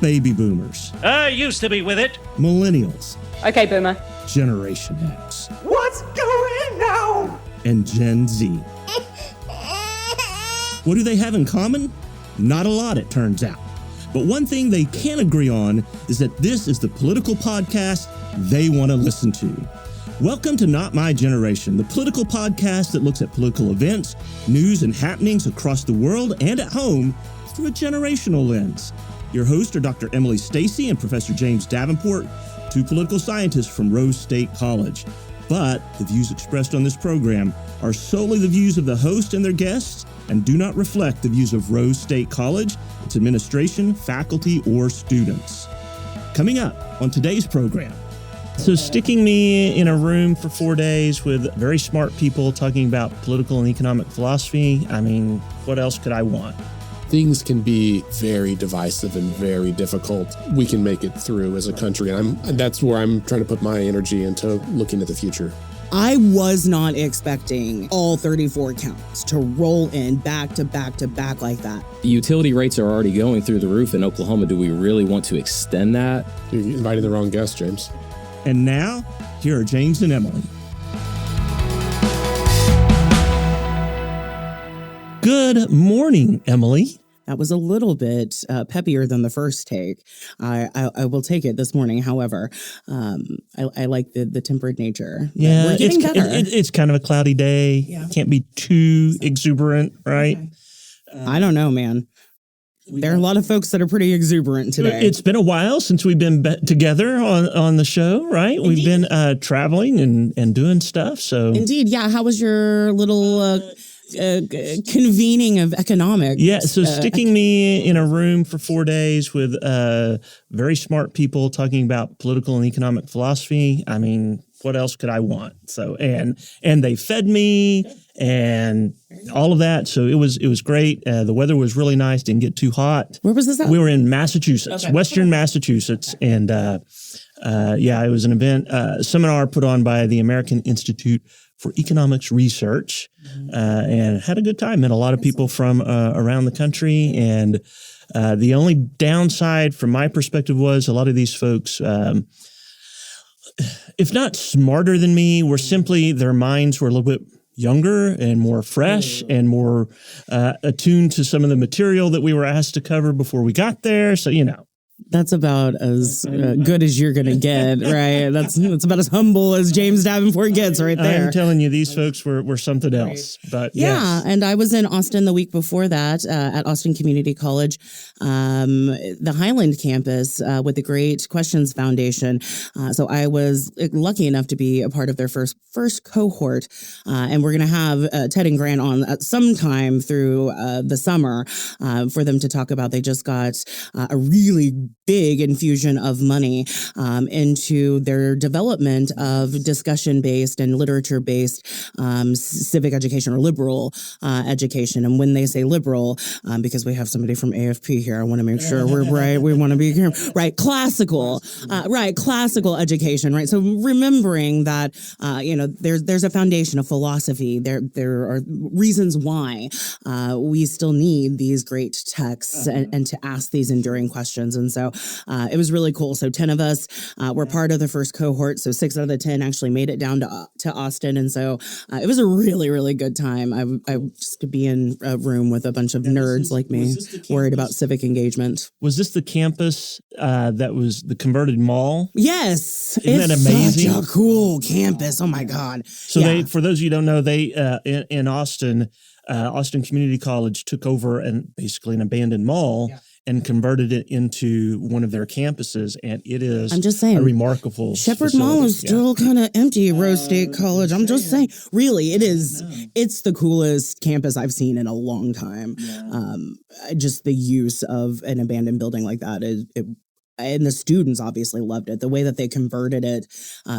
baby boomers. I used to be with it. Millennials. Okay, boomer. Generation X. What's going on? And Gen Z. What do they have in common? Not a lot, it turns out. But one thing they can agree on is that this is the political podcast they want to listen to. Welcome to Not My Generation, the political podcast that looks at political events, news, and happenings across the world and at home through a generational lens. Your hosts are Dr. Emily Stacy and Professor James Davenport, two political scientists from Rose State College. But the views expressed on this program are solely the views of the host and their guests and do not reflect the views of Rose State College, its administration, faculty, or students. Coming up on today's program. So sticking me in a room for 4 days with very smart people talking about political and economic philosophy, I mean, what else could I want? Things can be very divisive and very difficult. We can make it through as a country, and that's where I'm trying to put my energy into looking at the future. I was not expecting all 34 counties to roll in back to back to back like that. The utility rates are already going through the roof in Oklahoma. Do we really want to extend that? You're inviting the wrong guest, James. And now, here are James and Emily. Good morning, Emily. That was a little bit peppier than the first take. I will take it this morning. However, I like the tempered nature. Yeah, we're getting better. It's kind of a cloudy day. Yeah. Can't be too exuberant, right? Okay. I don't know, man. There are a lot of folks that are pretty exuberant today. It's been a while since we've been together on the show, right? Indeed. We've been traveling and doing stuff. So indeed, yeah. How was your little convening of economics? Yeah, so sticking me in a room for 4 days with very smart people talking about political and economic philosophy. I mean, what else could I want? So and they fed me and all of that. So it was great. The weather was really nice. Didn't get too hot. Where was this at? We were in Massachusetts, okay. Western Massachusetts, and it was an event seminar put on by the American Institute for Economics Research, and had a good time. Met a lot of people from around the country, and the only downside from my perspective was a lot of these folks, if not smarter than me, were simply their minds were a little bit younger and more fresh and more attuned to some of the material that we were asked to cover before we got there. So, that's about as good as you're going to get, right? That's about as humble as James Davenport gets right there. I'm telling you, these folks were something else. But yeah, yes. And I was in Austin the week before that at Austin Community College, the Highland campus with the Great Questions Foundation. So I was lucky enough to be a part of their first cohort. And we're going to have Ted and Grant on sometime through the summer for them to talk about. They just got a really big infusion of money into their development of discussion-based and literature-based civic education or liberal education. And when they say liberal, because we have somebody from AFP here, I want to make sure we're right. We want to be here, right? Classical education, right? So remembering that, there's a foundation of philosophy. There are reasons why we still need these great texts and to ask these enduring questions. And so it was really cool. So 10 of us were part of the first cohort. So 6 out of the 10 actually made it down to Austin. And so it was a really, really good time. I just could be in a room with a bunch of nerds like me worried about civic engagement. Was this the campus that was the converted mall? Yes. Isn't that amazing? Such a cool campus. Oh, my God. So they, for those of you who don't know, they in Austin, Austin Community College took over basically an abandoned mall and converted it into one of their campuses, and it is I'm just saying, a remarkable Shepherd facility. Mall is still kind of empty, Rose State College. I'm just saying, really, it is. It's the coolest campus I've seen in a long time. Just the use of an abandoned building like that and the students obviously loved it. The way that they converted it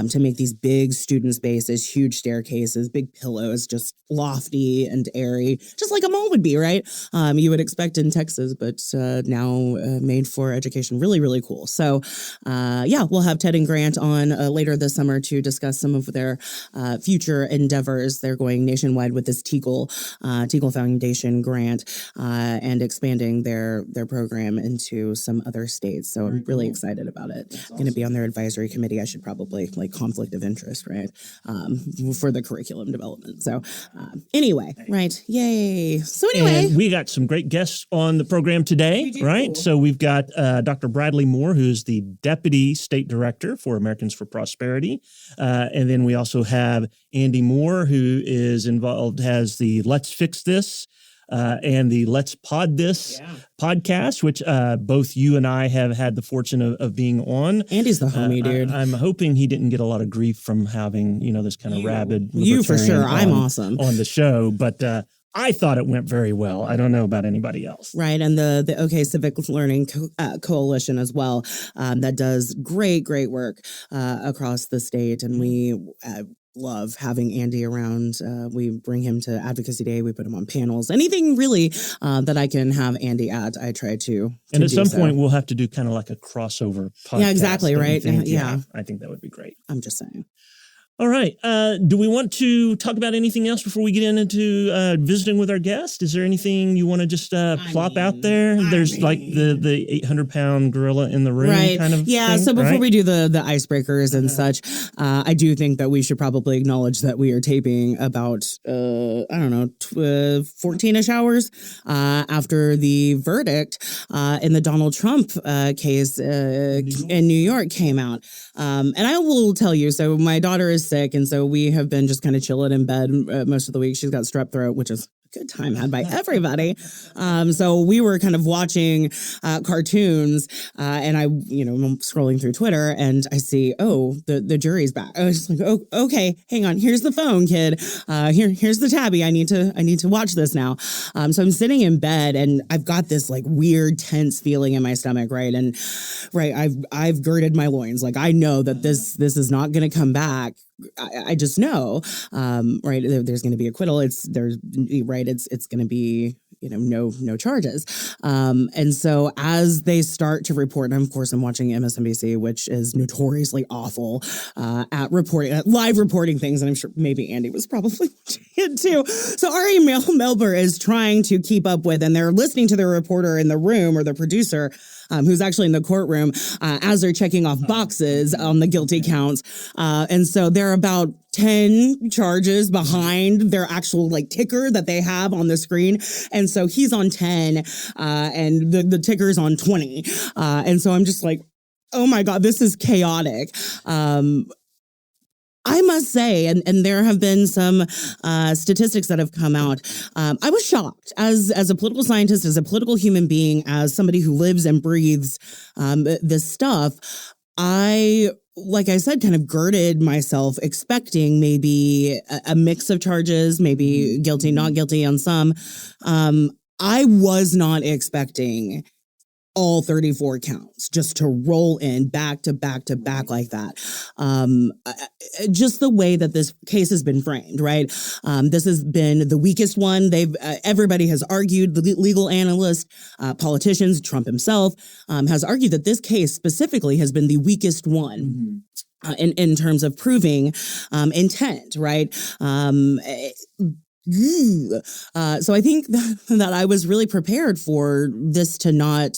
to make these big student spaces, huge staircases, big pillows, just lofty and airy, just like a mall would be, right? You would expect in Texas, but now made for education. Really, really cool. So, we'll have Ted and Grant on later this summer to discuss some of their future endeavors. They're going nationwide with this Teagle Foundation grant and expanding their program into some other states. So I'm really excited about it. I'm going to be on their advisory committee. I should probably conflict of interest, right? For the curriculum development. So anyway, right. Yay. So anyway. And we got some great guests on the program today, right? So we've got Dr. Bradley Moore, who's the Deputy State Director for Americans for Prosperity. And then we also have Andy Moore, who is involved, has the Let's Fix This and the Let's Pod This podcast, which both you and I have had the fortune of being on. Andy's the homie, dude. I'm hoping he didn't get a lot of grief from having, this kind of rabid. You for sure. I'm awesome on the show, but I thought it went very well. I don't know about anybody else. Right. And the OK Civic Learning Coalition as well, that does great work across the state. And we love having Andy around. We bring him to Advocacy Day. We put him on panels. Anything really that I can have Andy at, I try to and at some point, we'll have to do kind of like a crossover podcast. Yeah, exactly. Right. Yeah. I think that would be great. I'm just saying. All right. Do we want to talk about anything else before we get into visiting with our guest? Is there anything you want to just plop out there? There's like the 800-pound gorilla in the room kind of thing, so before we do the icebreakers and such, I do think that we should probably acknowledge that we are taping about, 14-ish hours after the verdict in the Donald Trump case in New York came out. And I will tell you, so my daughter is sick, and so we have been just kind of chilling in bed most of the week. She's got strep throat, which is a good time had by everybody. So we were kind of watching cartoons, and I'm scrolling through Twitter, and I see, the jury's back. I was just like, okay, hang on. Here's the phone, kid. Here's the tabby. I need to watch this now. So I'm sitting in bed, and I've got this like weird tense feeling in my stomach, right? And I've girded my loins. Like I know that this is not going to come back. I just know, right? There's going to be acquittal. It's going to be, no charges. And so as they start to report, and of course I'm watching MSNBC, which is notoriously awful at live reporting things. And I'm sure maybe Andy was probably watching it too. So Ari Melber is trying to keep up with, and they're listening to the reporter in the room or the producer, who's actually in the courtroom, as they're checking off boxes on the guilty counts. And so they're about 10 charges behind their actual ticker that they have on the screen. And so he's on 10 and the ticker's on 20. And so I'm just like, oh my God, this is chaotic. I must say, and there have been some statistics that have come out. I was shocked as a political scientist, as a political human being, as somebody who lives and breathes this stuff. Like I said, kind of girded myself expecting maybe a mix of charges, maybe guilty, not guilty on some. I was not expecting all 34 counts just to roll in back to back to back like that. Just the way that this case has been framed, right? This has been the weakest one. Everybody has argued, the legal analysts, politicians, Trump himself, has argued that this case specifically has been the weakest one. In terms of proving intent, right? So I think that I was really prepared for this to not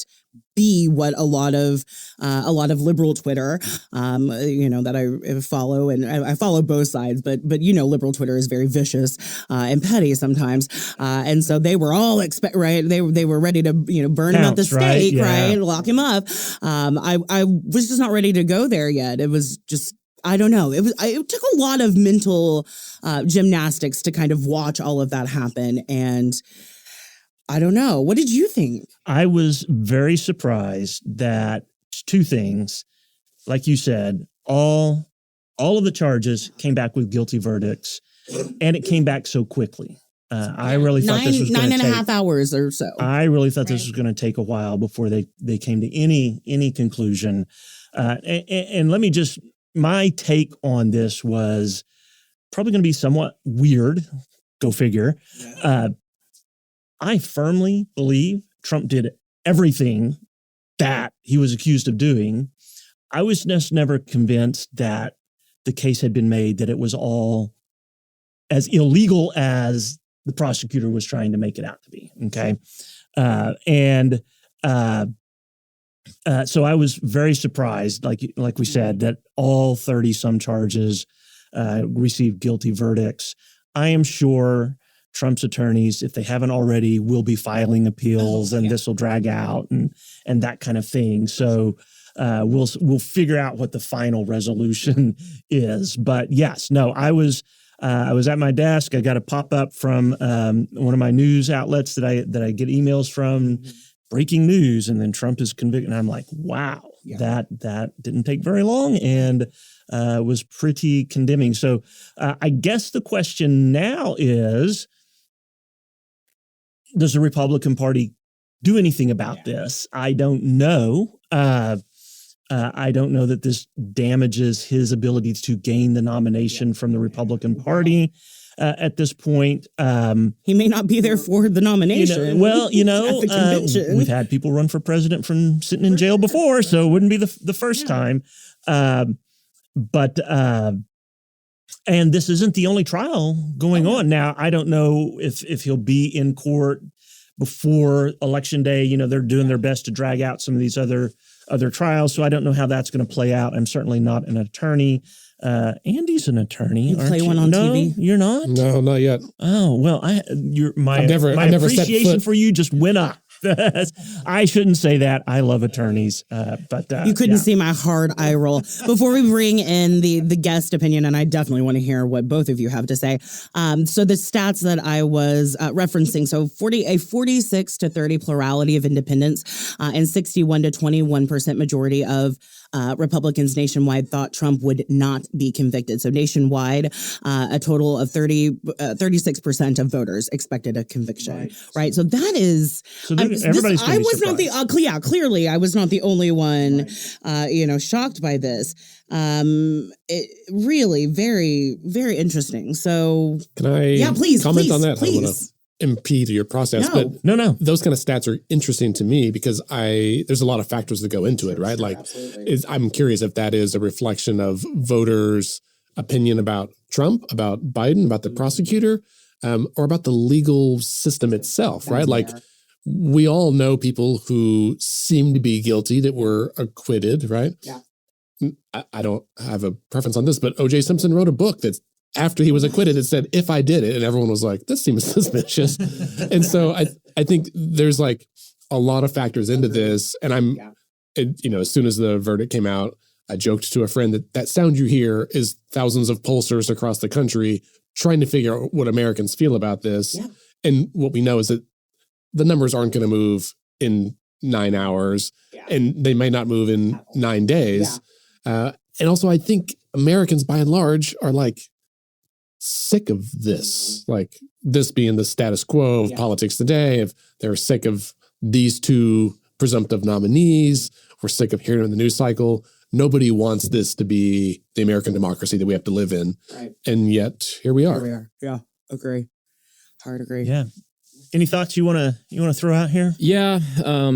be what a lot of liberal Twitter, that I follow, and I follow both sides, but liberal Twitter is very vicious and petty sometimes, and so they were all right. They were ready to burn him at the stake, right? Lock him up. I was just not ready to go there yet. It was just, I don't know. It took a lot of mental gymnastics to kind of watch all of that happen, and I don't know. What did you think? I was very surprised that two things, like you said, all of the charges came back with guilty verdicts, and it came back so quickly. I really thought this was going to take 9.5 hours or so. I really thought this was going to take a while before they came to any conclusion. And let me just, my take on this was probably going to be somewhat weird. Go figure. I firmly believe Trump did everything that he was accused of doing. I was just never convinced that the case had been made that it was all as illegal as the prosecutor was trying to make it out to be. Okay. So I was very surprised, like we said, that all 30 some charges received guilty verdicts. I am sure Trump's attorneys, if they haven't already, will be filing appeals, and this will drag out and that kind of thing. So we'll figure out what the final resolution is. But yes, no, I was at my desk. I got a pop-up from one of my news outlets that I get emails from, breaking news, and then Trump is convicted. And I'm like, wow, that didn't take very long and was pretty condemning. So I guess the question now is, does the Republican Party do anything about this? I don't know. I don't know that this damages his ability to gain the nomination from the Republican Party at this point. He may not be there for the nomination. At the convention. We've had people run for president from sitting in jail before, so it wouldn't be the first time. And this isn't the only trial going on. Now, I don't know if he'll be in court before Election Day. They're doing their best to drag out some of these other trials, so I don't know how that's going to play out. I'm certainly not an attorney. Andy's an attorney. You play one on TV? You're not? No, not yet. Oh, well, my appreciation for you just went up. I shouldn't say that. I love attorneys, but you couldn't see my hard eye roll. Before we bring in the guest opinion, and I definitely want to hear what both of you have to say. So the stats that I was referencing, so 46 to 30 plurality of independents and 61 to 21% majority of Republicans nationwide thought Trump would not be convicted. So nationwide, a total of 36% of voters expected a conviction. Right. So that is. So everybody's I was not the clearly I was not the only one shocked by this. It really very, very interesting. So can I please comment on that? Please. I want to impede your process, but no. Those kind of stats are interesting to me because there's a lot of factors that go into it, right? I'm curious if that is a reflection of voters' opinion about Trump, about Biden, about the prosecutor, or about the legal system itself, right? We all know people who seem to be guilty that were acquitted, right? Yeah. I don't have a preference on this, but O.J. Simpson wrote a book that's after he was acquitted, it said, "If I did it," and everyone was like, "That seems suspicious." And so I think there's a lot of factors into this. And as soon as the verdict came out, I joked to a friend that sound you hear is thousands of pollsters across the country trying to figure out what Americans feel about this. Yeah. And what we know is that the numbers aren't going to move in 9 hours, and they may not move in 9 days. Yeah. And also, I think Americans, by and large, are sick of this, this being the status quo of politics today. If they're sick of these two presumptive nominees, we're sick of hearing it in the news cycle. Nobody wants this to be the American democracy that we have to live in. Right. And yet here we are. Yeah. Agree. Hard agree. Yeah. Any thoughts you want to throw out here? Yeah.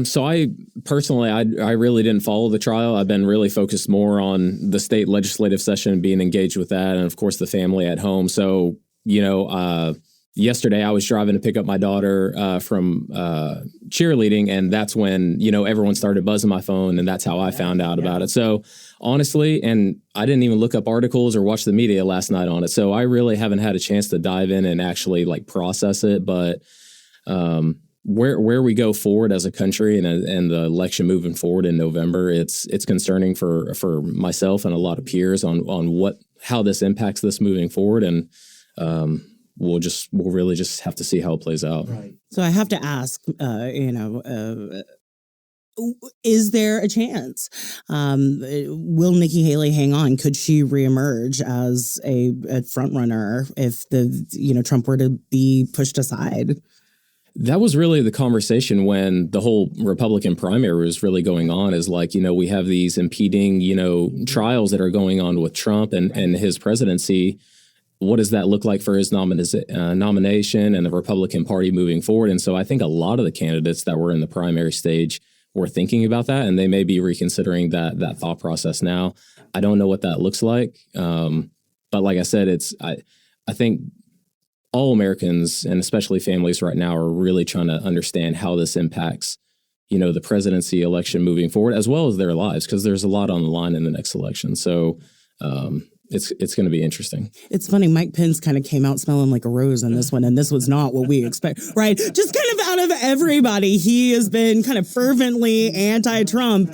So I personally, I really didn't follow the trial. I've been really focused more on the state legislative session and being engaged with that. And of course the family at home. So, yesterday I was driving to pick up my daughter from cheerleading. And that's when, everyone started buzzing my phone, and that's how I found out about it. So honestly, and I didn't even look up articles or watch the media last night on it. So I really haven't had a chance to dive in and actually process it. But where we go forward as a country and the election moving forward in November, it's concerning for myself and a lot of peers on how this impacts this moving forward. And we'll really just have to see how it plays out. Right. So I have to ask, is there a chance? Will Nikki Haley hang on? Could she reemerge as a front runner if Trump were to be pushed aside? That was really the conversation when the whole Republican primary was really going on, is like, we have these impeding, trials that are going on with Trump and his presidency. What does that look like for his nomination and the Republican Party moving forward? And so I think a lot of the candidates that were in the primary stage were thinking about that, and they may be reconsidering that thought process now. I don't know what that looks like. But like I said, I think all Americans, and especially families right now, are really trying to understand how this impacts, the presidency election moving forward, as well as their lives, because there's a lot on the line in the next election. So it's going to be interesting. It's funny. Mike Pence kind of came out smelling like a rose in this one, and this was not what we expect, right? Just kind of out of everybody, he has been kind of fervently anti-Trump,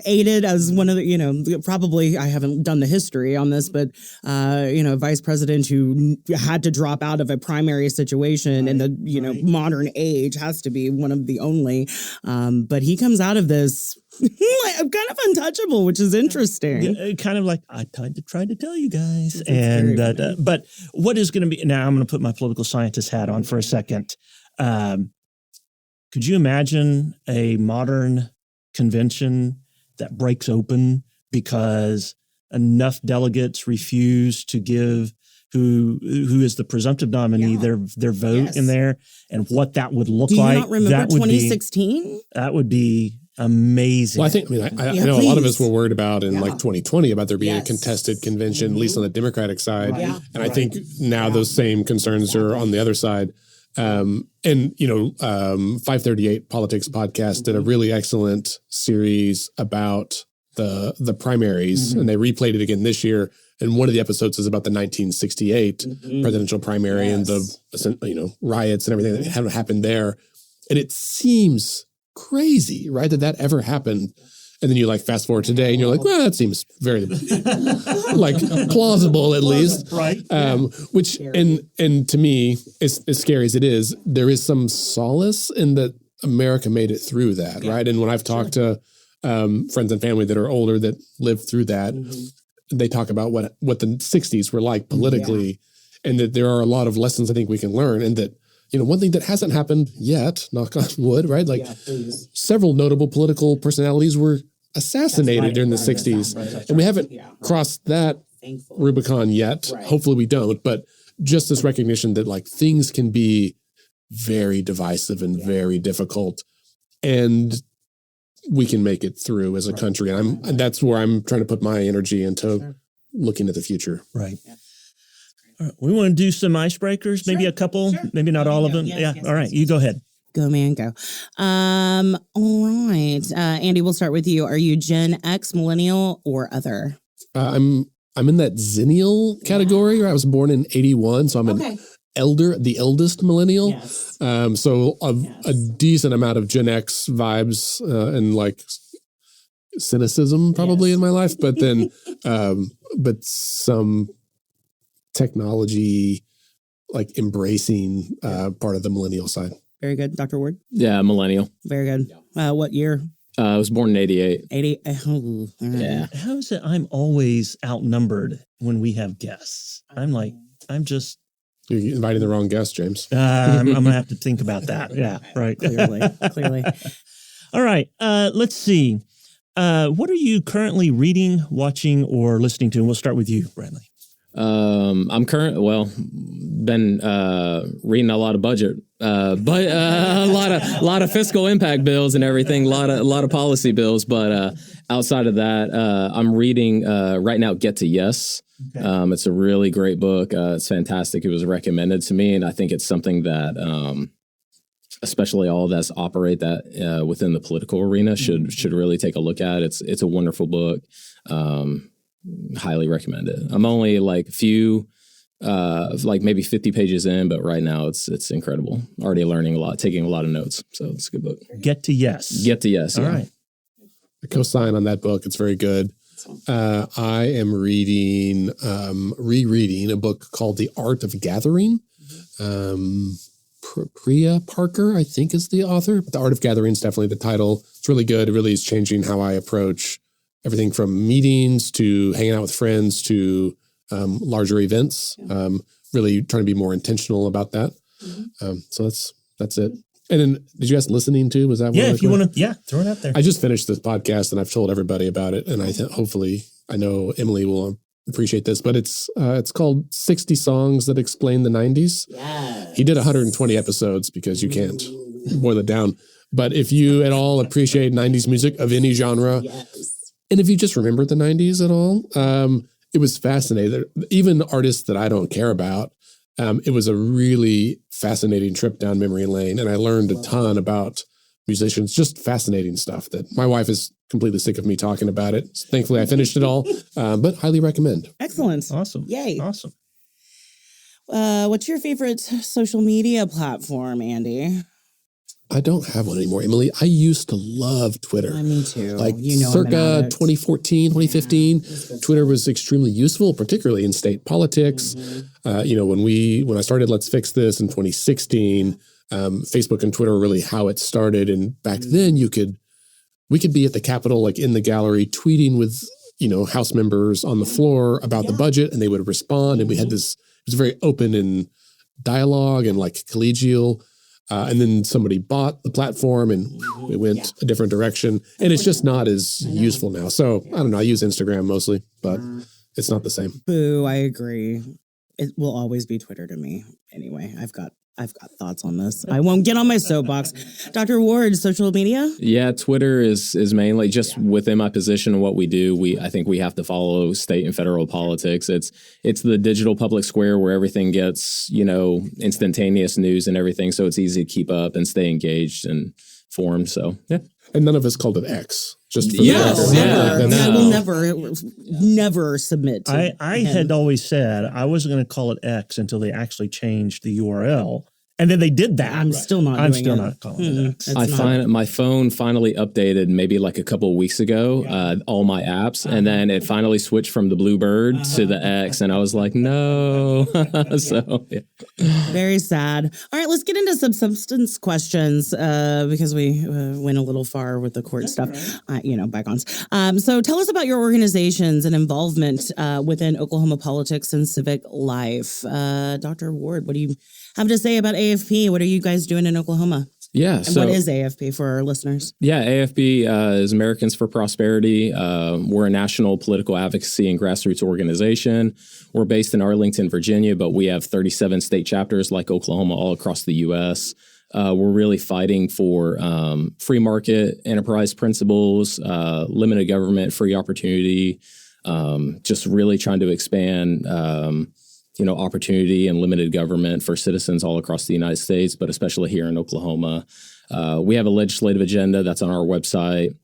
aided as one of the, probably, I haven't done the history on this, but, vice president who had to drop out of a primary situation in the, modern age, has to be one of the only. But he comes out of this kind of untouchable, which is interesting. Kind of like I tried to tell you guys. And but what is going to be now? I'm going to put my political scientist hat on for a second. Could you imagine a modern convention that breaks open because enough delegates refuse to give who is the presumptive nominee their vote in there, and what that would look like? Do you not remember 2016? That would be amazing. Well, I know a lot of us were worried about in like 2020 about there being a contested convention, at least on the Democratic side. Right. And I think now those same concerns are on the other side. 538 Politics Podcast did a really excellent series about the primaries, and they replayed it again this year. And one of the episodes is about the 1968 presidential primary and the riots and everything that had happened there. And it seems crazy, right, that ever happened. And then you fast forward today and you're like, well, that seems very plausible at least. Right. Which and to me, as scary as it is, there is some solace in that America made it through that, right? And when I've talked to friends and family that are older that lived through that, they talk about what the 60s were like politically, and that there are a lot of lessons I think we can learn, and that one thing that hasn't happened yet, knock on wood, right? Several notable political personalities were assassinated during the 60s. And we haven't crossed that Rubicon yet. Right. Hopefully we don't. But just this recognition that things can be very divisive and very difficult, and we can make it through as a country. And that's where I'm trying to put my energy into looking at the future. Right. All right. We want to do some icebreakers, maybe a couple, maybe not all of them. Yes, all right. You go ahead. Go, man, go. All right. Andy, we'll start with you. Are you Gen X, millennial, or other? I'm in that Zennial category. Right? I was born in 81, so I'm an the eldest millennial. Yes. So a decent amount of Gen X vibes and cynicism probably in my life, but then but some technology embracing part of the millennial side. Very good. Dr. Ward? Yeah, millennial. Very good. What year? I was born in 88. 88. Yeah. How is it I'm always outnumbered when we have guests? I'm just... You're inviting the wrong guest, James. I'm going to have to think about that. Yeah, right. Clearly. All right. Let's see. What are you currently reading, watching, or listening to? And we'll start with you, Bradley. I'm been reading a lot of budget, but a lot of fiscal impact bills and everything, a lot of policy bills. But outside of that, I'm reading right now Get to Yes. Okay. It's a really great book. It's fantastic. It was recommended to me, and I think it's something that especially all of us operate that within the political arena should really take a look at. It's a wonderful book. Highly recommend it. I'm only few, maybe 50 pages in, but right now it's incredible. Already learning a lot, taking a lot of notes. So it's a good book. Get to Yes. Get to Yes. All right. I co-sign on that book. It's very good. I am rereading a book called The Art of Gathering. Priya Parker, I think, is the author. The Art of Gathering is definitely the title. It's really good. It really is changing how I approach everything from meetings to hanging out with friends to larger events. Really trying to be more intentional about that. So that's it. And then, did you guys listening to? Was that one? Yeah, if you want to, throw it out there. I just finished this podcast and I've told everybody about it, and hopefully I know Emily will appreciate this, but it's called 60 Songs That Explain the 90s. Yes. He did 120 episodes because you can't boil it down. But if you at all appreciate 90s music of any genre, and if you just remember the 90s at all, it was fascinating. Even artists that I don't care about, it was a really fascinating trip down memory lane. And I learned a ton about musicians, just fascinating stuff that my wife is completely sick of me talking about it. Thankfully, I finished it all, but highly recommend. Excellent. Awesome. Yay. Awesome. What's your favorite social media platform, Andy? I don't have one anymore, Emily. I used to love Twitter. Me too. Like I'm circa an addict. 2014, 2015, Twitter was extremely useful, particularly in state politics. When I started Let's Fix This in 2016, Facebook and Twitter were really how it started. And back then we could be at the Capitol, like in the gallery, tweeting with, House members on the floor about the budget, and they would respond. And we had this, it was very open and dialogue and like collegial. And then somebody bought the platform and it went a different direction. And it's just not as useful now. So I don't know. I use Instagram mostly, but it's not the same. Boo, I agree. It will always be Twitter to me. Anyway, I've got thoughts on this. I won't get on my soapbox. Dr. Ward, social media? Yeah, Twitter is mainly just within my position and what we do. I think we have to follow state and federal politics. It's the digital public square where everything gets, instantaneous news and everything. So it's easy to keep up and stay engaged and formed. So, yeah. And none of us called it X. Just for Yes, the yeah. I will never submit to I him. had always said I wasn't going to call it X until they actually changed the URL. And then they did that. I'm still not I'm doing still it. not calling it X. It's I not. find my phone finally updated maybe like a couple of weeks ago, all my apps, and then it finally switched from the Bluebird to the X, and I was like, no. So, yeah. Very sad. All right, let's get into some substance questions because we went a little far with the court stuff, bygones. So tell us about your organizations and involvement within Oklahoma politics and civic life. Dr. Ward, what do you have to say about AFP? What are you guys doing in Oklahoma? Yeah. And what is AFP for our listeners? Yeah, AFB is Americans for Prosperity. We're a national political advocacy and grassroots organization. We're based in Arlington, Virginia, but we have 37 state chapters like Oklahoma all across the U.S. We're really fighting for free market enterprise principles, limited government, free opportunity, just really trying to expand opportunity and limited government for citizens all across the United States, but especially here in Oklahoma. We have a legislative agenda that's on our website,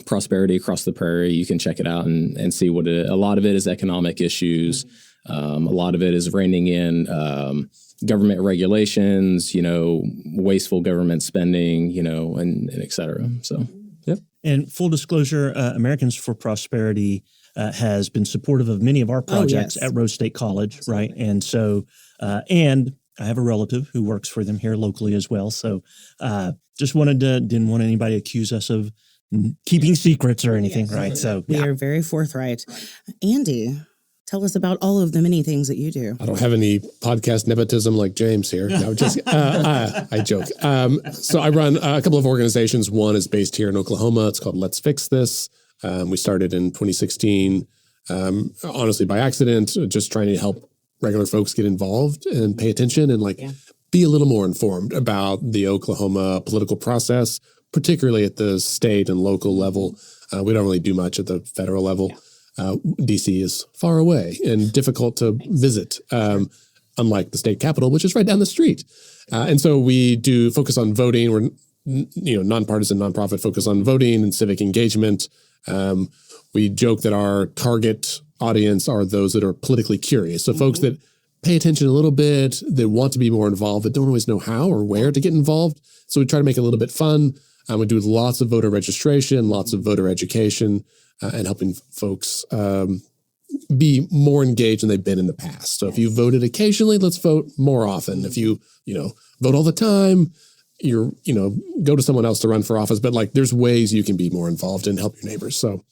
Prosperity Across the Prairie. You can check it out and see what a lot of it is economic issues. A lot of it is reining in government regulations, wasteful government spending, and et cetera. So, yep. And full disclosure, Americans for Prosperity has been supportive of many of our projects at Rose State College, right? And so, and I have a relative who works for them here locally as well. So just didn't want anybody to accuse us of keeping secrets or anything, right? So We are very forthright. Andy, tell us about all of the many things that you do. I don't have any podcast nepotism like James here. No, just I joke. So I run a couple of organizations. One is based here in Oklahoma. It's called Let's Fix This. We started in 2016, honestly, by accident, just trying to help regular folks get involved and pay attention and be a little more informed about the Oklahoma political process, particularly at the state and local level. We don't really do much at the federal level. DC is far away and difficult to visit, unlike the state capitol, which is right down the street. And so we do focus on voting. We're nonpartisan nonprofit, focus on voting and civic engagement. We joke that our target audience are those that are politically curious. So folks that pay attention a little bit, that want to be more involved, but don't always know how or where to get involved. So we try to make it a little bit fun. We do lots of voter registration, lots of voter education, and helping folks, be more engaged than they've been in the past. So if you voted occasionally, let's vote more often. If you vote all the time, go to someone else to run for office. But like, there's ways you can be more involved and help your neighbors. So,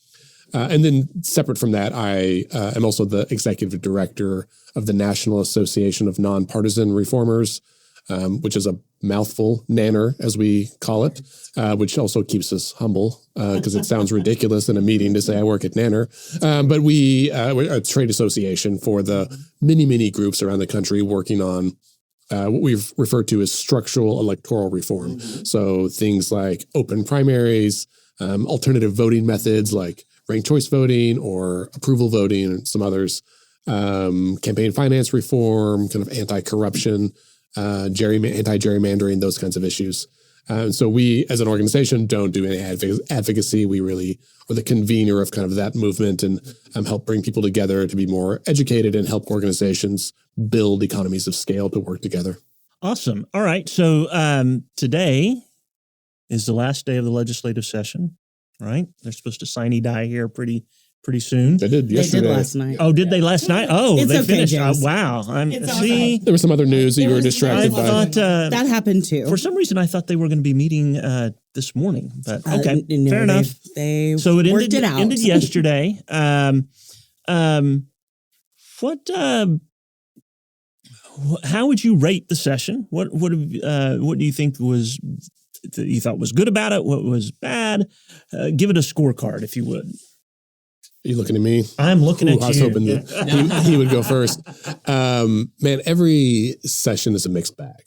and then separate from that, I am also the executive director of the National Association of Nonpartisan Reformers, which is a mouthful, NANNER, as we call it, which also keeps us humble because it sounds ridiculous in a meeting to say I work at NANNER. But we're a trade association for the many, many groups around the country working on what we've referred to as structural electoral reform. So things like open primaries, alternative voting methods like ranked choice voting or approval voting and some others, campaign finance reform, kind of anti-corruption, anti-gerrymandering, those kinds of issues. So we, as an organization, don't do any advocacy. We really are the convener of kind of that movement and help bring people together to be more educated and help organizations build economies of scale to work together. Awesome. All right. So today is the last day of the legislative session, right? They're supposed to sine die here pretty soon. They did yesterday. They did last night. Oh, did they last night? Oh, It's they okay, finished. James. Wow. See, There was some other news that you were distracted I by. thought that happened too. for some reason I thought they were going to be meeting this morning, but okay, No, fair enough. They So it worked it out. ended yesterday. How would you rate the session? What do you think was that you thought was good about it? What was bad? Give it a scorecard if you would. Are you looking at me? I'm looking at you. I was hoping that he would go first. Man, every session is a mixed bag.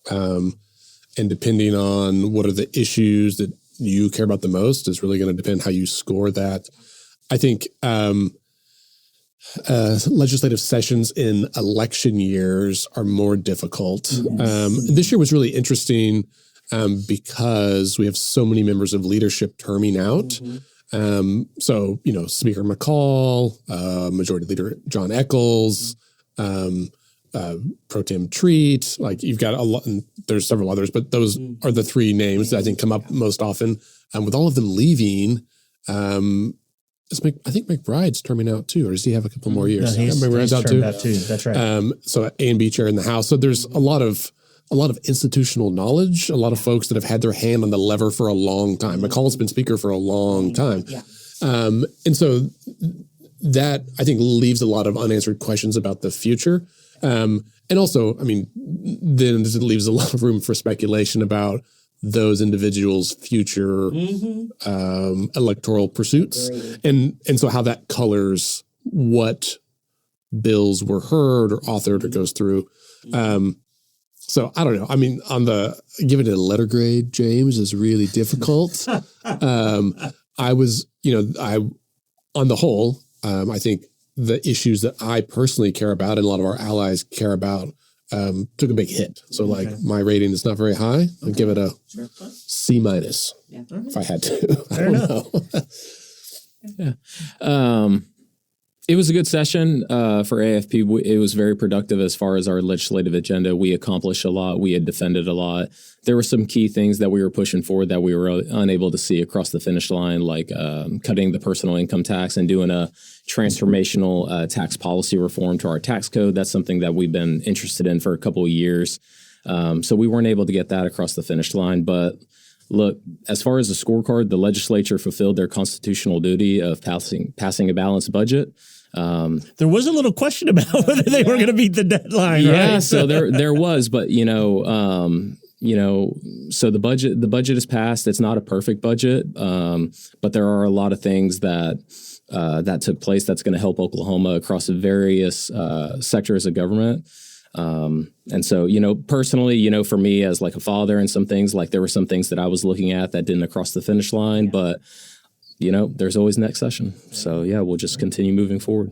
And depending on what are the issues that you care about the most is really going to depend how you score that. I think legislative sessions in election years are more difficult. This year was really interesting because we have so many members of leadership terming out. So, Speaker McCall, Majority Leader John Eccles, Pro Tem Treat, like you've got a lot, and there's several others, but those are the three names that I think come up most often. With all of them leaving, I think McBride's terming out too, or does he have a couple more years? No, McBride's out turned too. out too. That's right. So A and B chair in the House. So there's a lot of institutional knowledge, a lot of folks that have had their hand on the lever for a long time. McCall's been Speaker for a long time. Yeah. And so that, I think, leaves a lot of unanswered questions about the future. And also, then it leaves a lot of room for speculation about those individuals' future electoral pursuits. And so how that colors what bills were heard or authored or goes through. So I don't know. Giving it a letter grade, James, is really difficult. On the whole, I think the issues that I personally care about and a lot of our allies care about took a big hit. So my rating is not very high. I'd give it a C- if I had to. I don't know. Yeah. It was a good session for AFP. It was very productive as far as our legislative agenda. We accomplished a lot. We had defended a lot. There were some key things that we were pushing forward that we were unable to see across the finish line, like cutting the personal income tax and doing a transformational tax policy reform to our tax code. That's something that we've been interested in for a couple of years. So we weren't able to get that across the finish line. But look, as far as the scorecard, the legislature fulfilled their constitutional duty of passing a balanced budget. There was a little question about whether they were going to meet the deadline, yeah, right? So there was, but so the budget is passed. It's not a perfect budget, but there are a lot of things that took place that's going to help Oklahoma across various sectors of government. And so, personally, for me as like a father and some things, like there were some things that I was looking at that didn't cross the finish line, but there's always next session. So yeah, we'll just continue moving forward.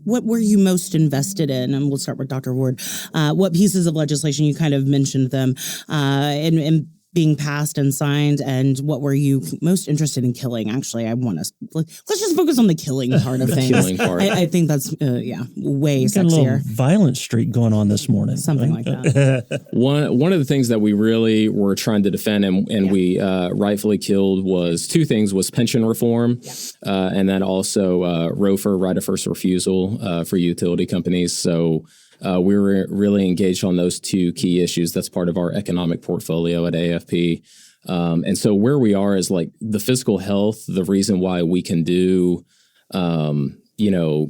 What were you most invested in? And we'll start with Dr. Ward. What pieces of legislation, you kind of mentioned them, and being passed and signed, and what were you most interested in killing? Actually, I want to let's just focus on the killing part of things. Killing part. I think that's way Got a little sexier. violent streak going on this morning. Something like that. One of the things that we really were trying to defend and we rightfully killed was two things: was pension reform, and then also ROFR, right of first refusal for utility companies. So we were really engaged on those two key issues. That's part of our economic portfolio at AFP. And so where we are is like the physical health, the reason why we can do,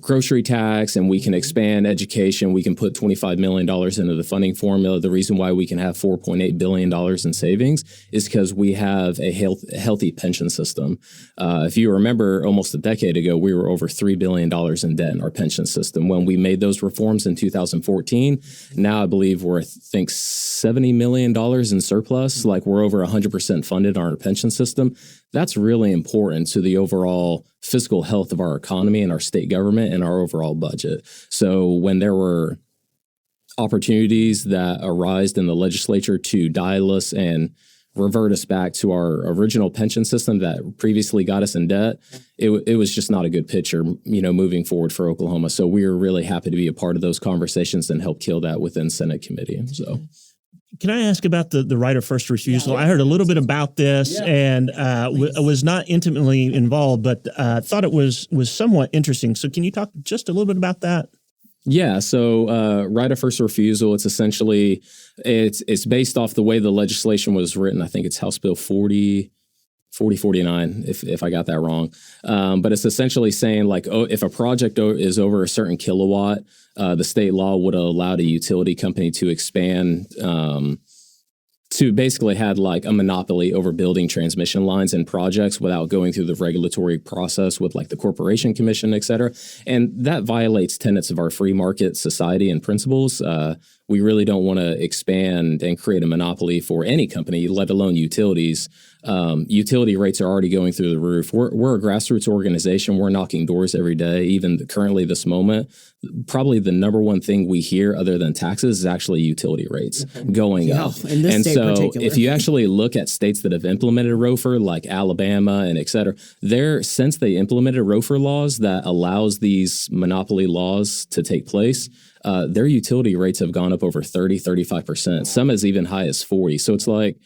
grocery tax, and we can expand education. We can put $25 million into the funding formula. The reason why we can have $4.8 billion in savings is because we have a healthy pension system. If you remember, almost a decade ago, we were over $3 billion in debt in our pension system. When we made those reforms in 2014, now I believe we're, $70 million in surplus. Like we're over 100% funded on our pension system. That's really important to the overall fiscal health of our economy and our state government and our overall budget. So when there were opportunities that arised in the legislature to dial us and revert us back to our original pension system that previously got us in debt, it was just not a good picture, moving forward for Oklahoma. So we were really happy to be a part of those conversations and help kill that within Senate committee. So. Can I ask about the right of first refusal? I heard a little bit about this and was not intimately involved, but thought it was somewhat interesting. So can you talk just a little bit about that? Yeah. So right of first refusal, it's essentially, it's based off the way the legislation was written. I think it's House Bill 4049, if I got that wrong. But it's essentially saying like, if a project is over a certain kilowatt, the state law would allow the utility company to expand, to basically had like a monopoly over building transmission lines and projects without going through the regulatory process with like the Corporation Commission, et cetera. And that violates tenets of our free market society and principles. We really don't want to expand and create a monopoly for any company, let alone utilities. Utility rates are already going through the roof. We're a grassroots organization. We're knocking doors every day. Even currently this moment, probably the number one thing we hear other than taxes is actually utility rates going up. In this and state so particular. if you actually look at states that have implemented ROFR, like Alabama and et cetera, since they implemented ROFR laws that allows these monopoly laws to take place, their utility rates have gone up over 30, 35%, some as even high as 40. So it's like,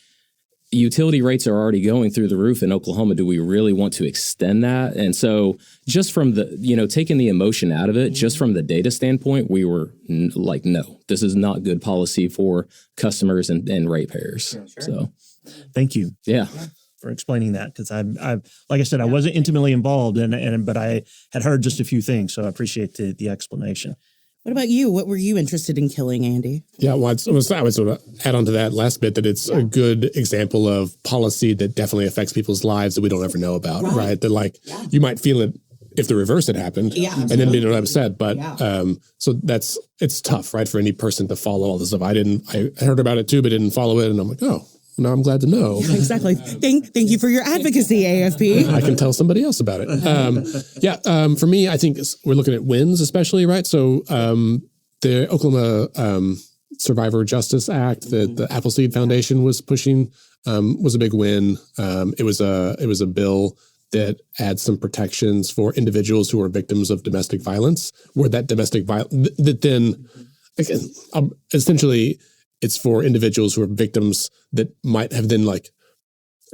utility rates are already going through the roof in Oklahoma. Do we really want to extend that? And so just from the, taking the emotion out of it, just from the data standpoint, we were like, no, this is not good policy for customers and ratepayers. Sure. So thank you. Yeah. For explaining that, because I like I said, I wasn't intimately involved but I had heard just a few things. So I appreciate the explanation. What about you? What were you interested in killing, Andy? Yeah, well, I would sort of add on to that last bit that it's a good example of policy that definitely affects people's lives that we don't ever know about, right? That like you might feel it if the reverse had happened and then be upset. But so it's tough, right, for any person to follow all this stuff. I heard about it too, but didn't follow it. And I'm like, oh, now I'm glad to know. Exactly. Thank you for your advocacy, AFP. I can tell somebody else about it. For me, I think we're looking at wins, especially, right? So the Oklahoma Survivor Justice Act that the Appleseed Foundation was pushing was a big win. It was a bill that adds some protections for individuals who are victims of domestic violence, where that domestic violence that then essentially it's for individuals who are victims that might have then like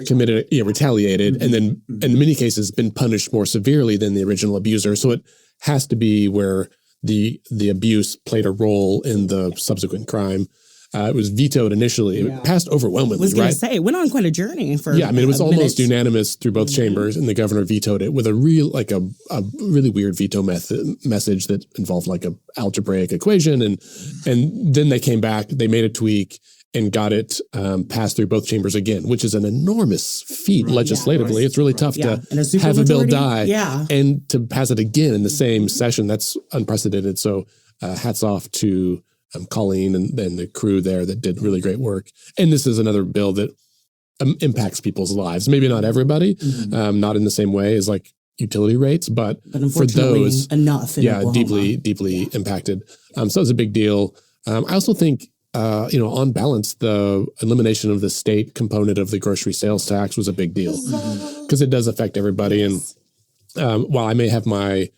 committed, retaliated, and then in many cases been punished more severely than the original abuser. So it has to be where the abuse played a role in the subsequent crime. It was vetoed initially. It passed overwhelmingly, I was going right? to say, it went on quite a journey for it was almost minute. unanimous through both chambers, and the governor vetoed it with a really weird veto message that involved like a algebraic equation, and then they came back, they made a tweak and got it passed through both chambers again, which is an enormous feat legislatively. It's really tough to have a bill die and to pass it again in the same session. That's unprecedented. So hats off to Colleen and the crew there that did really great work. And this is another bill that impacts people's lives. Maybe not everybody, not in the same way as like utility rates, but for those enough. In Oklahoma. deeply impacted. So it's a big deal. I also think on balance, the elimination of the state component of the grocery sales tax was a big deal because it does affect everybody. And while I may have my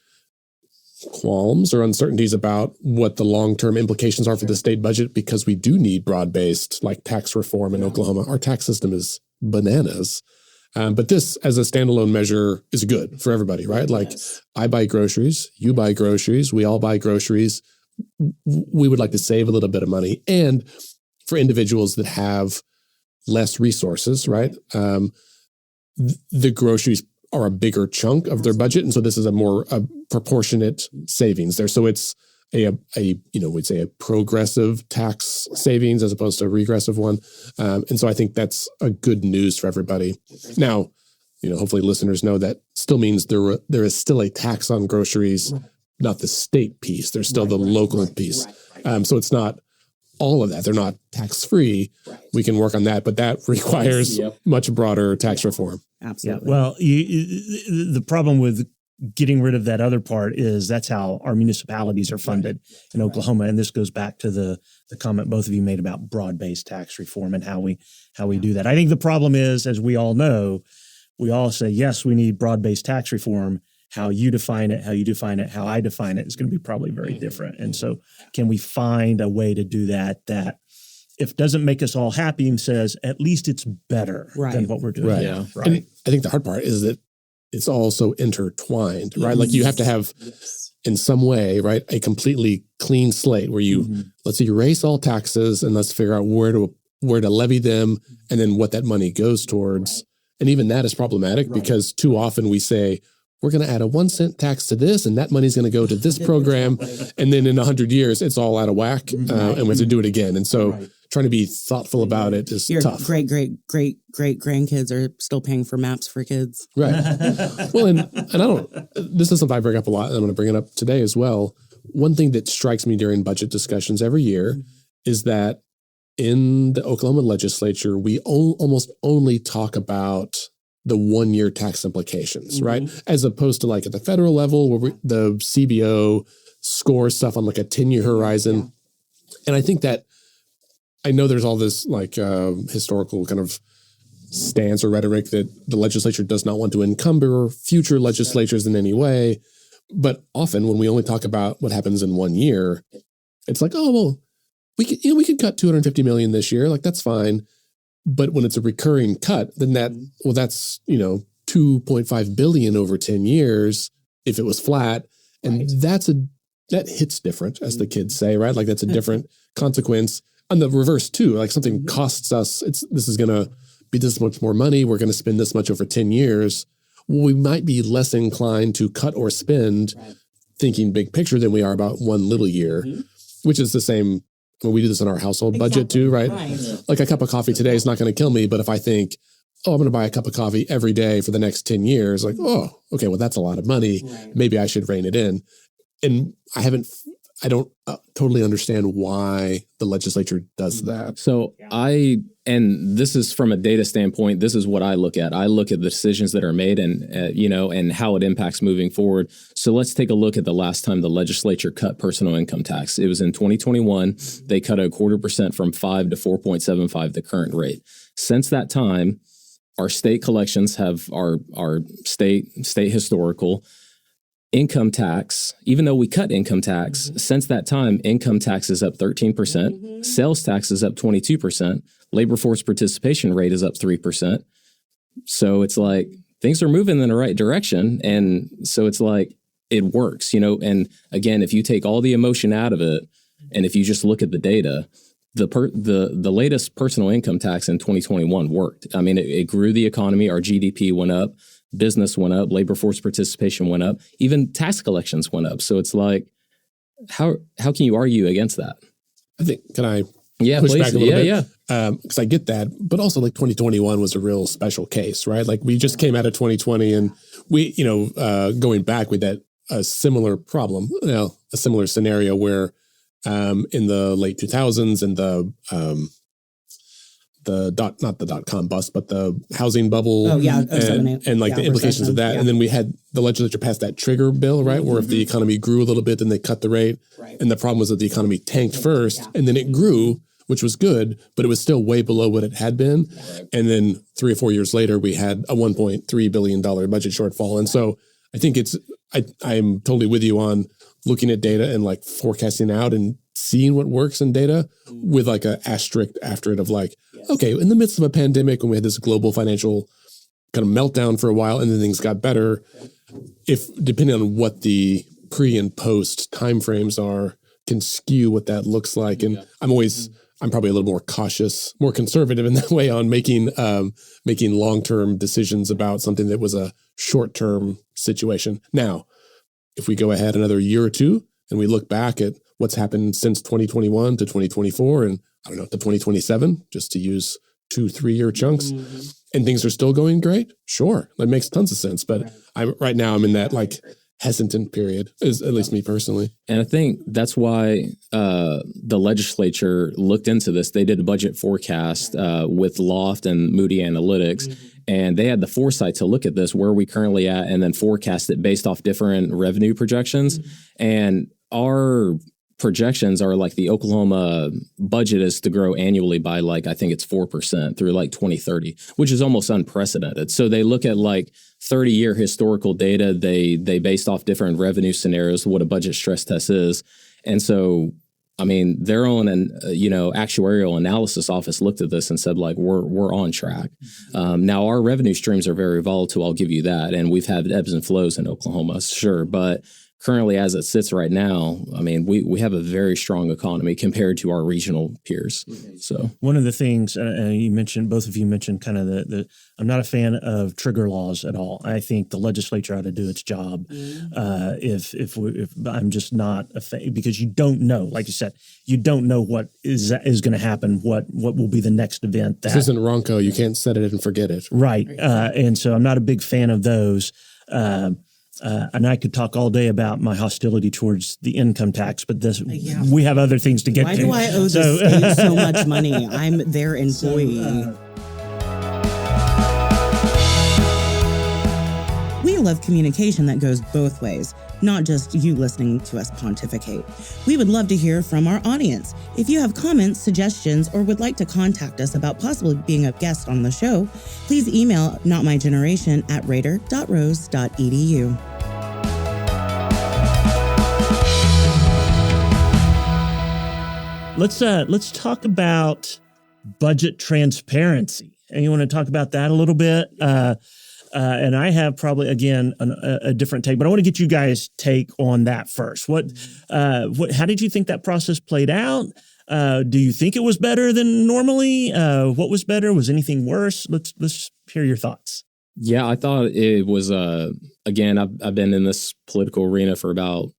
qualms or uncertainties about what the long-term implications are for the state budget, because we do need broad-based like tax reform in Oklahoma. Our tax system is bananas. But this as a standalone measure is good for everybody, right? Like I buy groceries, you buy groceries, we all buy groceries. We would like to save a little bit of money. And for individuals that have less resources, right? The groceries are a bigger chunk of their budget. And so this is a more proportionate savings there. So it's we'd say a progressive tax savings as opposed to a regressive one. And so I think that's a good news for everybody. Now, hopefully listeners know that still means there is still a tax on groceries, not the state piece. There's still the local piece. So it's not all of that. They're not tax-free. We can work on that, but that requires much broader tax reform. Absolutely. Yeah, well, the problem with getting rid of that other part is that's how our municipalities are funded in Oklahoma. And this goes back to the comment both of you made about broad-based tax reform and how we do that. I think the problem is, as we all know, we all say, yes, we need broad-based tax reform. How you define it, how I define it is going to be probably very different. And so can we find a way to do that if it doesn't make us all happy and says, at least it's better than what we're doing. Right. Yeah. Right. And I think the hard part is that it's all so intertwined, right? Like you have to have in some way, right, a completely clean slate where you let's erase all taxes and let's figure out where to levy them and then what that money goes towards. And even that is problematic because too often we say, we're going to add a 1 cent tax to this, and that money's going to go to this program. And then in 100 years, it's all out of whack, and we have to do it again. And so trying to be thoughtful about it is tough. Great grandkids are still paying for maps for kids. Right. Well, and this is something I bring up a lot, and I'm going to bring it up today as well. One thing that strikes me during budget discussions every year is that in the Oklahoma legislature, we almost only talk about the 1 year tax implications, right? As opposed to like at the federal level where the CBO scores stuff on like a 10-year horizon. And I think that I know there's all this like historical kind of stance or rhetoric that the legislature does not want to encumber future legislatures in any way. But often when we only talk about what happens in 1 year, it's like, oh, well, we could cut $250 million this year. Like that's fine. But when it's a recurring cut, then that's, $2.5 billion over 10 years if it was flat. And that hits different, as the kids say, right? Like that's a different consequence. On the reverse too, like something costs us, this is going to be this much more money. We're going to spend this much over 10 years. Well, we might be less inclined to cut or spend thinking big picture than we are about one little year, which is the same. When we do this in our household budget too, right? Like a cup of coffee today is not going to kill me. But if I think, I'm going to buy a cup of coffee every day for the next 10 years, like, okay, well, that's a lot of money. Maybe I should rein it in. And I don't totally understand why the legislature does that. So and this is from a data standpoint, this is what I look at. I look at the decisions that are made and, and how it impacts moving forward. So let's take a look at the last time the legislature cut personal income tax. It was in 2021. They cut 0.25% from 5 to 4.75, the current rate. Since that time, our state collections have our state historical income tax, even though we cut income tax, since that time, income tax is up 13%, sales tax is up 22%, labor force participation rate is up 3%. So it's like things are moving in the right direction. And so it's like it works, and again, if you take all the emotion out of it, and if you just look at the data, the latest personal income tax in 2021 worked. I mean, it grew the economy, our GDP went up, business went up, labor force participation went up, even tax collections went up. So it's like, how can you argue against that? I think, can I push back a little bit? Yeah. Because I get that, but also like 2021 was a real special case, right? Like we just came out of 2020 and we, going back with that, a similar problem, a similar scenario where in the late 2000s and not the dot-com bust, but the housing bubble and like the implications of that. Yeah. And then we had the legislature pass that trigger bill, right? Where if the economy grew a little bit, then they cut the rate. Right. And the problem was that the economy tanked first and then it grew which was good, but it was still way below what it had been. Right. And then 3 or 4 years later, we had a $1.3 billion budget shortfall. And so I think I'm totally with you on looking at data and like forecasting out and seeing what works in data with like a asterisk after it of like, okay, in the midst of a pandemic when we had this global financial kind of meltdown for a while and then things got better, if depending on what the pre and post timeframes are, can skew what that looks like. And I'm probably a little more cautious, more conservative in that way on making long-term decisions about something that was a short-term situation. Now, if we go ahead another year or two and we look back at what's happened since 2021 to 2024 and I don't know, to 2027, just to use 2-3 year chunks, and things are still going great, sure, that makes tons of sense. But right now I'm in that like hesitant period, is at least me personally. And I think that's why the legislature looked into this. They did a budget forecast with Loft and Moody Analytics, and they had the foresight to look at this, where are we currently at, and then forecast it based off different revenue projections. And our projections are like the Oklahoma budget is to grow annually by like, I think it's 4% through like 2030, which is almost unprecedented. So they look at like 30-year historical data. They based off different revenue scenarios, what a budget stress test is. And so, I mean, their own actuarial analysis office looked at this and said like, we're on track. Now our revenue streams are very volatile. I'll give you that. And we've had ebbs and flows in Oklahoma, sure. But currently, as it sits right now, I mean, we have a very strong economy compared to our regional peers. So one of the things you mentioned, both of you mentioned kind of the I'm not a fan of trigger laws at all. I think the legislature ought to do its job. If I'm just not a fan, because you don't know, like you said, you don't know what is going to happen, what will be the next event. This isn't Ronco. You can't set it and forget it. Right. And so I'm not a big fan of those. And I could talk all day about my hostility towards the income tax, but we have other things to get to. Why do I owe the state so much money? I'm their employee. We love communication that goes both ways, not just you listening to us pontificate. We would love to hear from our audience. If you have comments, suggestions, or would like to contact us about possibly being a guest on the show, please email notmygeneration@raider.rose.edu. Let's talk about budget transparency. And you want to talk about that a little bit? And I have probably, again, a different take, but I want to get you guys' take on that first. How did you think that process played out? Do you think it was better than normally? What was better? Was anything worse? Let's hear your thoughts. Yeah, I thought it was, again, I've been in this political arena for about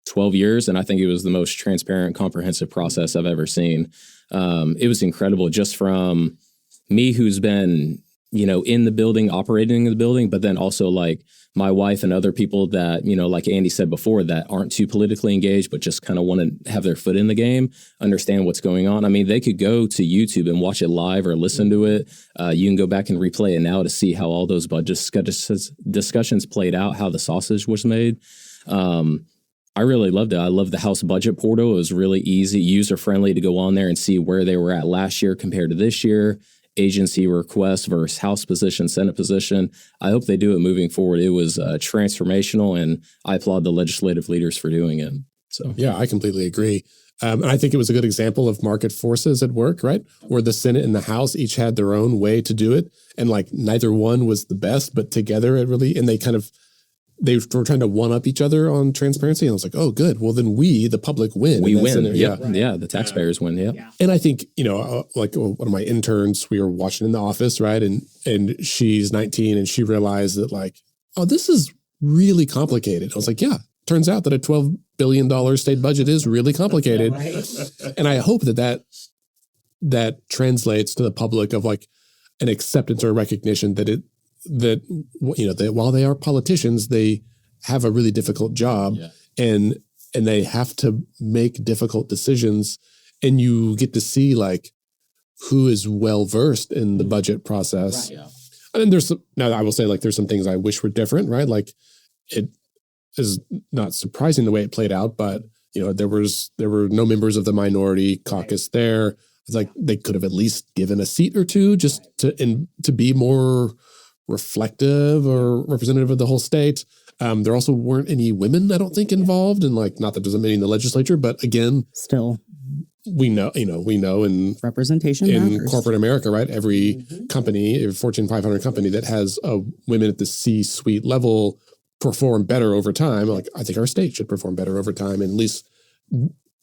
12 years, and I think it was the most transparent, comprehensive process I've ever seen. It was incredible, just from me, who's been in the building, operating in the building, but then also like my wife and other people that, like Andy said before, that aren't too politically engaged, but just kind of want to have their foot in the game, understand what's going on. I mean, they could go to YouTube and watch it live or listen to it. You can go back and replay it now to see how all those budget discussions played out, how the sausage was made. I really loved it. I love the House budget portal. It was really easy, user-friendly to go on there and see where they were at last year compared to this year. Agency request versus House position, Senate position. I hope they do it moving forward. It was transformational, and I applaud the legislative leaders for doing it. So yeah, I completely agree. And I think it was a good example of market forces at work, right? Where the Senate and the House each had their own way to do it, and like neither one was the best, but together it really, and they were trying to one up each other on transparency. And I was like, oh, good. Well, then we, the public, win. We win. Yeah, the taxpayers win. Yeah. And I think, like one of my interns, we were watching in the office, right? And she's 19 and she realized that like, oh, this is really complicated. I was like, yeah, turns out that a $12 billion state budget is really complicated. And I hope that translates to the public of like an acceptance or recognition that while they are politicians, they have a really difficult job, and they have to make difficult decisions, and you get to see like who is well versed in the budget process. Right, yeah. And then I will say like there's some things I wish were different, right? Like it is not surprising the way it played out, but there were no members of the minority caucus there. It's like they could have at least given a seat or two just to be more reflective or representative of the whole state. There also weren't any women, I don't think, involved, and not that there's many in the legislature, but again, still we know in representation in matters. corporate America, right? Every company, every Fortune 500 company that has women at the C-suite level perform better over time. Like, I think our state should perform better over time, and at least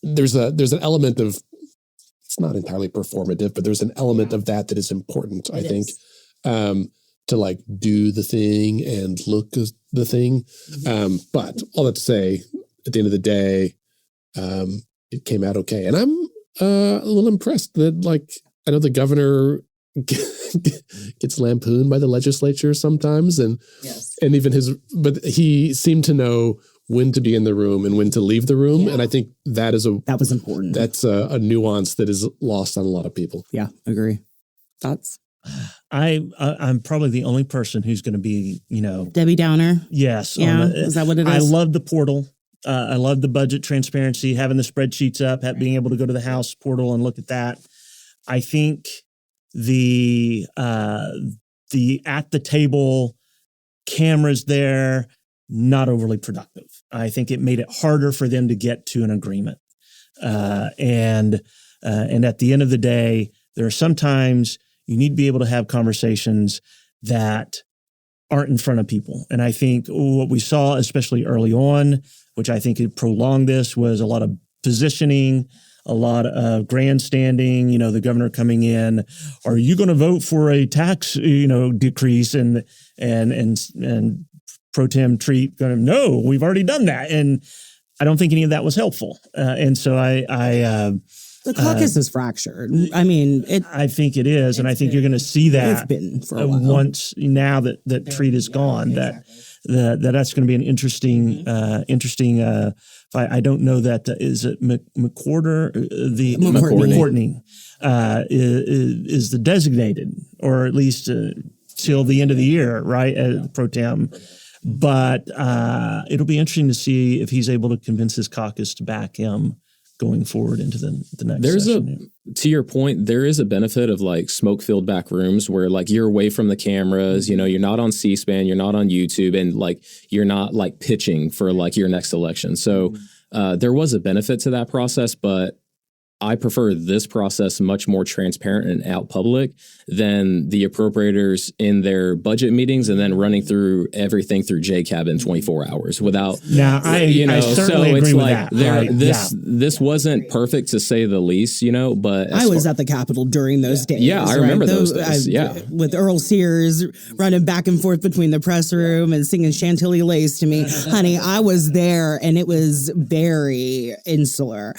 there's an element of, it's not entirely performative, but there's an element of that is important. I think. To do the thing and look at the thing. But all that to say, at the end of the day, it came out okay. And I'm a little impressed that I know the governor gets lampooned by the legislature sometimes and even but he seemed to know when to be in the room and when to leave the room. Yeah. And I think that was important. That's a nuance that is lost on a lot of people. Yeah, agree. Thoughts? I'm probably the only person who's going to be, Debbie Downer. Yes. Yeah. Is that what it is? I love the portal. I love the budget transparency, having the spreadsheets up, being able to go to the House portal and look at that. I think the at the table cameras there, not overly productive. I think it made it harder for them to get to an agreement. And at the end of the day, there are sometimes you need to be able to have conversations that aren't in front of people. And I think what we saw, especially early on, which I think it prolonged this, was a lot of positioning, a lot of grandstanding, the governor coming in, are you going to vote for a tax, decrease and pro tem treat going, no, we've already done that. And I don't think any of that was helpful. And so the caucus is fractured. I mean, I think it is, and I think you're going to see that it's been for a while. Once now that treat is gone. That's going to be an interesting. I don't know that is it McWhorter McCourtney is the designated, or at least till the end of the year, right? Pro tem. But it'll be interesting to see if he's able to convince his caucus to back him going forward into the next session. To your point, there is a benefit of smoke-filled back rooms where you're away from the cameras, you're not on C-SPAN, you're not on YouTube, and you're not pitching for your next election. So there was a benefit to that process, but I prefer this process much more transparent and out public than the appropriators in their budget meetings and then running through everything through JCAB in 24 hours without. Now, I certainly agree with that. This wasn't perfect to say the least, but I was at the Capitol during those days. Yeah, I remember those days. With Earl Sears running back and forth between the press room and singing Chantilly Lace to me. Honey, I was there and it was very insular.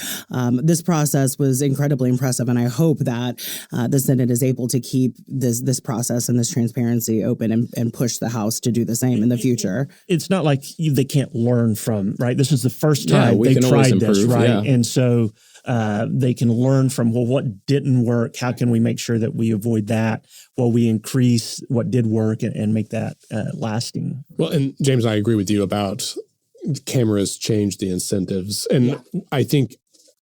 This process was incredibly impressive, and I hope that the Senate is able to keep this process and this transparency open and push the House to do the same in the future. It's not like they can't learn from, right? This is the first time they tried this, right? Yeah. And so they can learn from, what didn't work? How can we make sure that we avoid that while we increase what did work and make that lasting? Well, and James, I agree with you about cameras change the incentives. And I think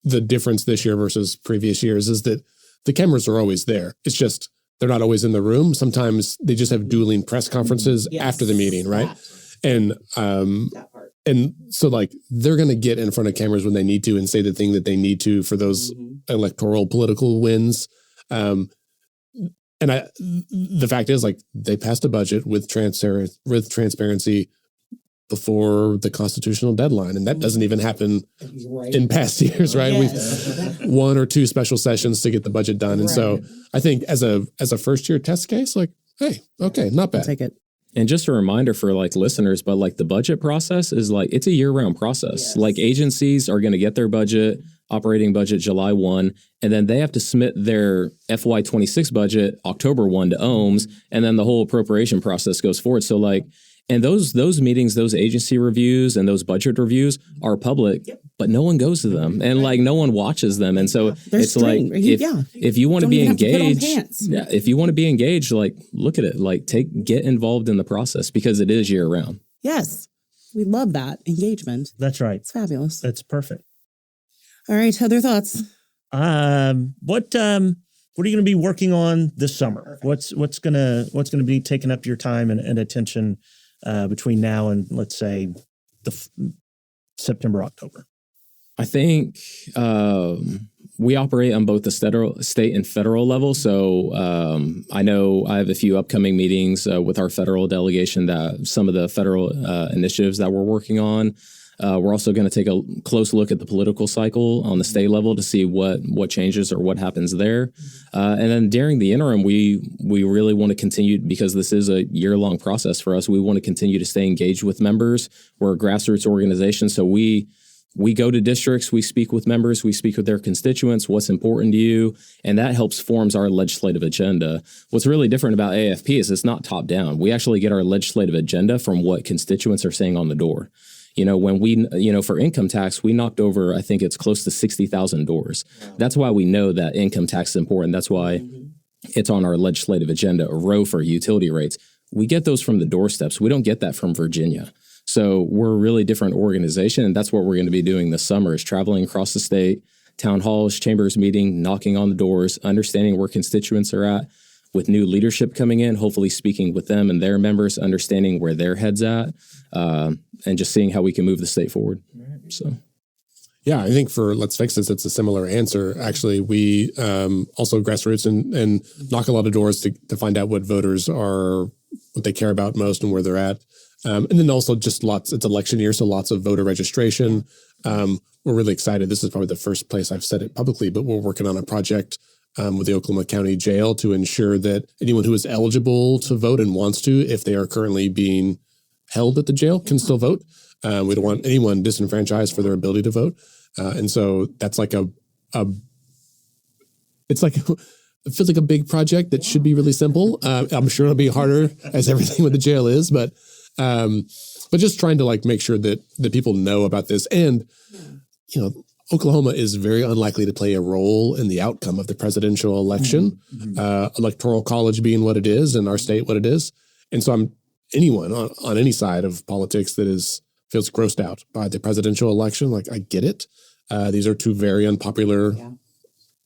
the difference this year versus previous years is that the cameras are always there. It's just they're not always in the room. Sometimes they just have dueling press conferences after the meeting, right? And so they're going to get in front of cameras when they need to and say the thing that they need to for those electoral political wins. And the fact is, they passed a budget with transparency before the constitutional deadline. And that doesn't even happen in past years, right? We've 1 or 2 special sessions to get the budget done. And so I think as a first year test case, hey, okay, not bad. I'll take it. And just a reminder for listeners, but the budget process is it's a year-round process. Yes. Agencies are going to get their operating budget July 1, and then they have to submit their FY26 budget October 1 to OMS, and then the whole appropriation process goes forward. So and those meetings, those agency reviews and those budget reviews are public, but no one goes to them and no one watches them. And so it's if you want to be engaged, if you want to be engaged, look at it, get involved in the process because it is year round. Yes. We love that engagement. That's right. It's fabulous. That's perfect. All right. Other thoughts? What are you going to be working on this summer? What's going to be taking up your time and attention between now and, let's say, September, October? I think we operate on both the state and federal level. So I know I have a few upcoming meetings with our federal delegation, that some of the federal initiatives that we're working on. We're also going to take a close look at the political cycle on the state level to see what changes or what happens there. And then during the interim, we really want to continue, because this is a year-long process for us. We want to continue to stay engaged with members. We're a grassroots organization, so we go to districts, we speak with members, we speak with their constituents, what's important to you, and that helps forms our legislative agenda. What's really different about AFP is it's not top down. We actually get our legislative agenda from what constituents are saying on the door. When we, for income tax, we knocked over, I think it's close to 60,000 doors. That's why we know that income tax is important. That's why it's on our legislative agenda. A row for utility rates. We get those from the doorsteps. We don't get that from Virginia. So we're a really different organization, and that's what we're going to be doing this summer, is traveling across the state, town halls, chambers meeting, knocking on the doors, understanding where constituents are at, with new leadership coming in, hopefully speaking with them and their members, understanding where their head's at, and just seeing how we can move the state forward. So, yeah, I think for Let's Fix This, it's a similar answer. Actually, we also Grassroots and knock a lot of doors to find out what voters are, what they care about most and where they're at. And then also just it's election year, so lots of voter registration. We're really excited. This is probably the first place I've said it publicly, but we're working on a project with the Oklahoma County Jail to ensure that anyone who is eligible to vote and wants to, if they are currently being held at the jail, can still vote. We don't want anyone disenfranchised for their ability to vote. And so that's like it feels like a big project that should be really simple. I'm sure it'll be harder, as everything with the jail is, but just trying to make sure that people know about this. And, Oklahoma is very unlikely to play a role in the outcome of the presidential election, electoral college being what it is and our state what it is. And so anyone on any side of politics that feels grossed out by the presidential election, I get it. These are two very unpopular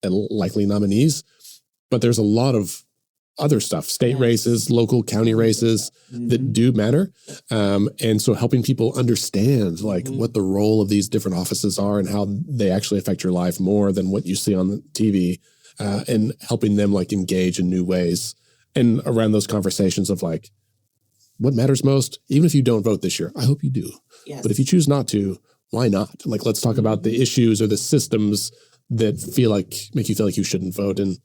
and likely nominees, but there's a lot of other stuff, state races, local county races that do matter. And so helping people understand what the role of these different offices are and how they actually affect your life more than what you see on the TV, and helping them engage in new ways and around those conversations of what matters most, even if you don't vote this year. I hope you do. Yes. But if you choose not to, why not? Let's talk about the issues or the systems that make you feel like you shouldn't vote, and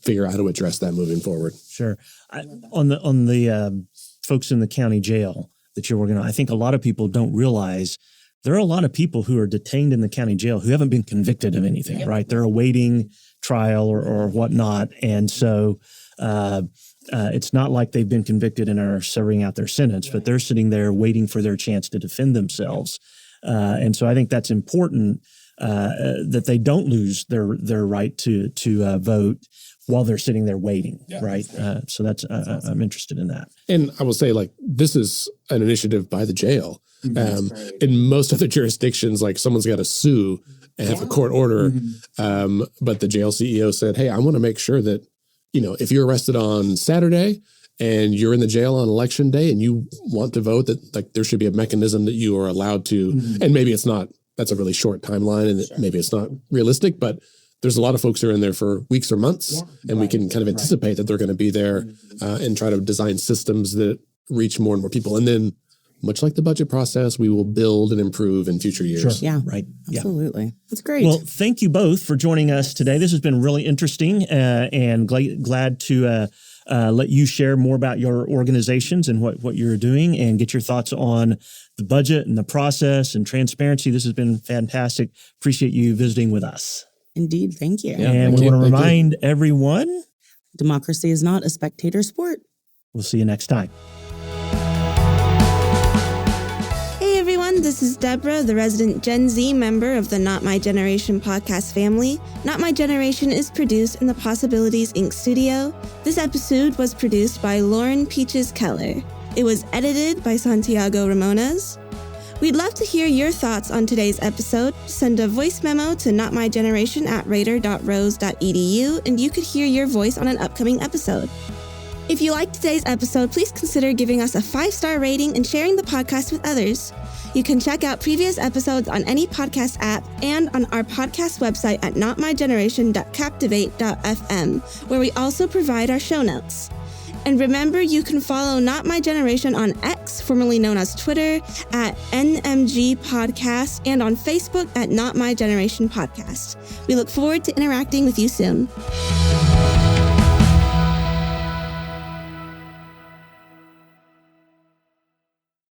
figure out how to address that moving forward. Sure. On the folks in the county jail that you're working on, I think a lot of people don't realize there are a lot of people who are detained in the county jail who haven't been convicted of anything, right? They're awaiting trial or whatnot. And so it's not like they've been convicted and are serving out their sentence, but they're sitting there waiting for their chance to defend themselves. And so I think that's important, that they don't lose their right to vote while they're sitting there waiting, right? So that's I'm interested in that. And I will say, this is an initiative by the jail. In most other jurisdictions, someone's got to sue and have a court order. But the jail CEO said, hey, I want to make sure that, if you're arrested on Saturday and you're in the jail on election day and you want to vote, that there should be a mechanism that you are allowed to, and maybe it's not, that's a really short timeline and maybe it's not realistic, but there's a lot of folks who are in there for weeks or months, and we can kind of anticipate that they're going to be there and try to design systems that reach more and more people. And then, much like the budget process, we will build and improve in future years. Sure. Yeah, right. Absolutely. Yeah. That's great. Well, thank you both for joining us today. This has been really interesting, and glad to let you share more about your organizations and what you're doing, and get your thoughts on the budget and the process and transparency. This has been fantastic. Appreciate you visiting with us. Indeed. Thank you. Yeah, and we want to remind everyone, democracy is not a spectator sport. We'll see you next time. Hey everyone, this is Deborah, the resident Gen Z member of the Not My Generation podcast family. Not My Generation is produced in the Possibilities Inc. studio. This episode was produced by Lauren Peaches Keller. It was edited by Santiago Ramones. We'd love to hear your thoughts on today's episode. Send a voice memo to notmygeneration@raider.rose.edu, and you could hear your voice on an upcoming episode. If you liked today's episode, please consider giving us a 5-star rating and sharing the podcast with others. You can check out previous episodes on any podcast app and on our podcast website at notmygeneration.captivate.fm, where we also provide our show notes. And remember, you can follow Not My Generation on X, formerly known as Twitter, at NMG Podcast, and on Facebook at Not My Generation Podcast. We look forward to interacting with you soon.